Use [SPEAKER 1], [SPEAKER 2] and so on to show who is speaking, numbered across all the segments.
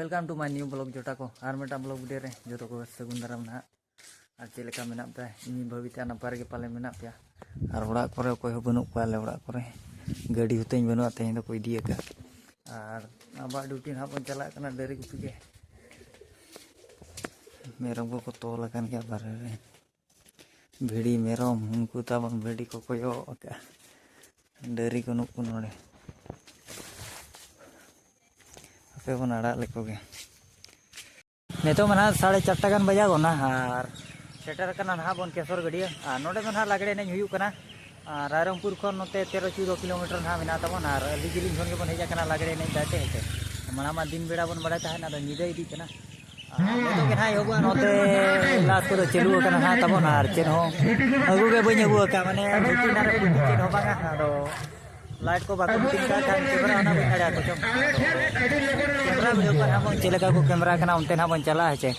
[SPEAKER 1] welcome to my new blog जोटा को और मेटा ब्लॉग वीडियो रे जो को सगुन दाराम ना और चेलेका मेना पे इन भविता नपार के पाले मेना पे और ओड़ा करे कोई हो बनु पाले ओड़ा करे गाड़ी होतेñ बनु तेñ दो कोई दिए का और आबा ड्यूटी ना बन चला कना डेरी गुपी के मेरम को तोल अकन के बारे रे भिड़ी मेरम उनको ताबन भिड़ी को कोयो का डेरी को नुक नोडे पे बन आड़ा लेकोगे नेतो मना 4:30 गान बजा गोना और सेटर कना ना बन केसर गडिया नोडे ना लागड़े ने हुयु कना रायरंगपुर खन नोते 13-14 किलोमीटर ना मिना तबन और अली जिलिंग खन के बन हेजा कना लागड़े ने जाते हेते मना मा दिन बेड़ा बन बड़ा ताहे ना दो निदे इदी कना नेतो के ना होबा नोते लास को चलु कना ना तबन और चेन हो अगु के बन अगु का माने बुटी ना रे चेन हो बागा दो लाइट को बाको बुटी का कैमरा ना बन खड़ा को कैमरा वीडियो पर हम चलेका को कैमरा कना उनते ना बन चला है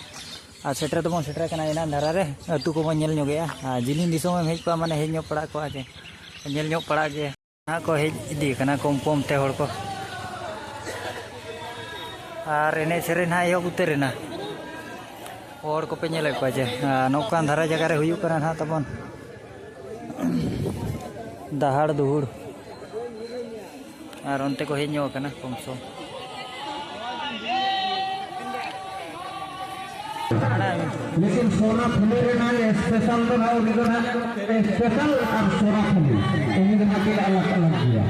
[SPEAKER 1] आ सेटर तो बन सेटर कना इना धारा रे अतु को बन नेल न्योगेया जिलिन दिसो में हेज को माने हेज न्यो पड़ा को आजे नेल न्यो पड़ा गे ना को हेज इदी कना कम कम ते हड़ को आर एने सेरे ना यो उतरे ना हड़ को पे नेल को आजे नौकान धारा जगह रे हुयु कना ना तबन दहाड़ दुहुड़ और उनते को हेज न्यो कना कम सो
[SPEAKER 2] लेकिन सोना फुले ना स्पेशल तो ना स्पेशल और सोना फुले ये दोनों के अलग अलग दिया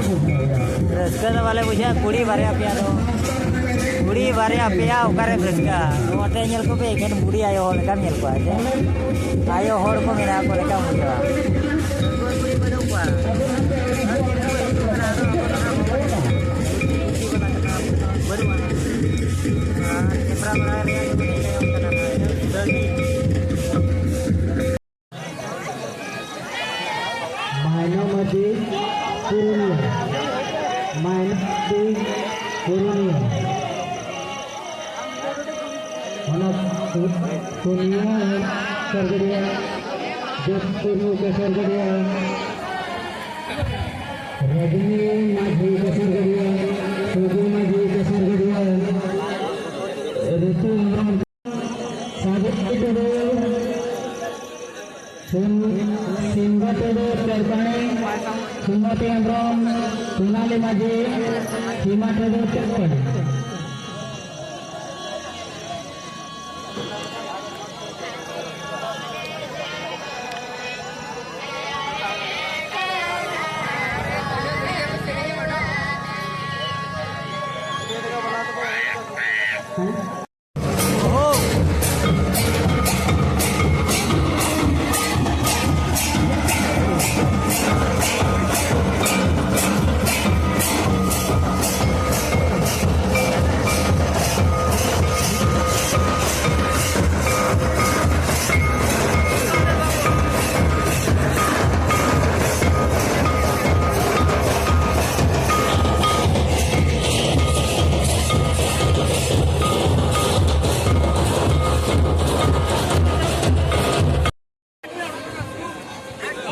[SPEAKER 1] रसका वाले बुझा कुड़ी बारे पिया दो कुड़ी बारे पिया ओकारे रसका ओटे नेल को पे एकेन बुड़ी आयो होल का नेल को आजे आयो होड़ को मेरा को लेका मुझा कुड़ी बनो को कैमरा बना रे
[SPEAKER 2] मायनामती पुरुलिया पुनिया सरगड़िया जोधपुर के सरगड़िया रजनी माझी के सरगड़िया सुगी माझी के सरगड़िया ऋतु सिंगाटेडो terbaik Sumati Androm Sunali Maji Simatedo terbaik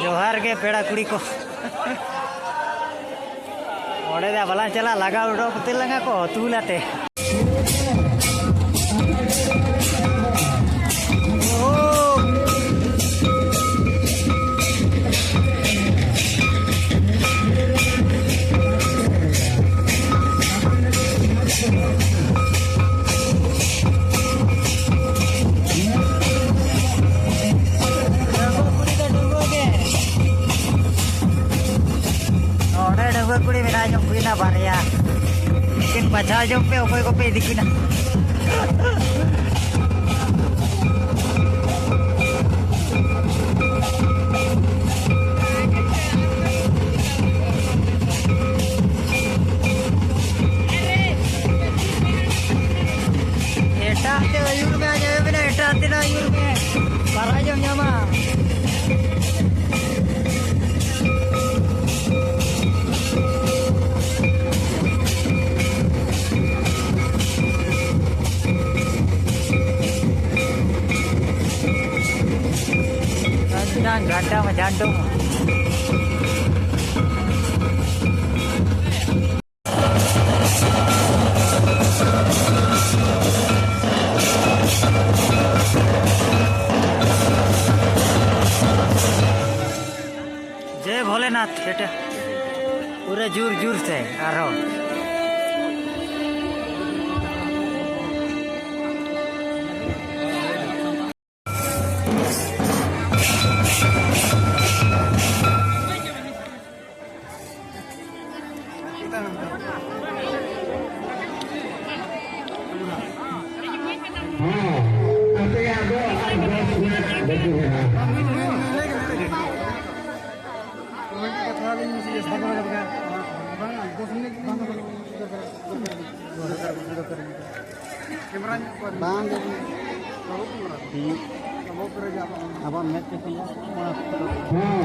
[SPEAKER 1] जोहार के पेड़ा कुड़ी को ओडे या बाला चला लगा उड़ो पते लगा को तुलाते कुड़ी मेरा जो कुइना बारिया लेकिन बचा जो पे ओकोई को पे दिखिना एटा ते आयुर में आ जाए बिना एटा ते ना आयुर में बारा जो न्यामा घंटा में जानटू जय भोलेनाथ बेटा पूरे जोर जोर से आरो अब मैच के
[SPEAKER 2] संपूर्ण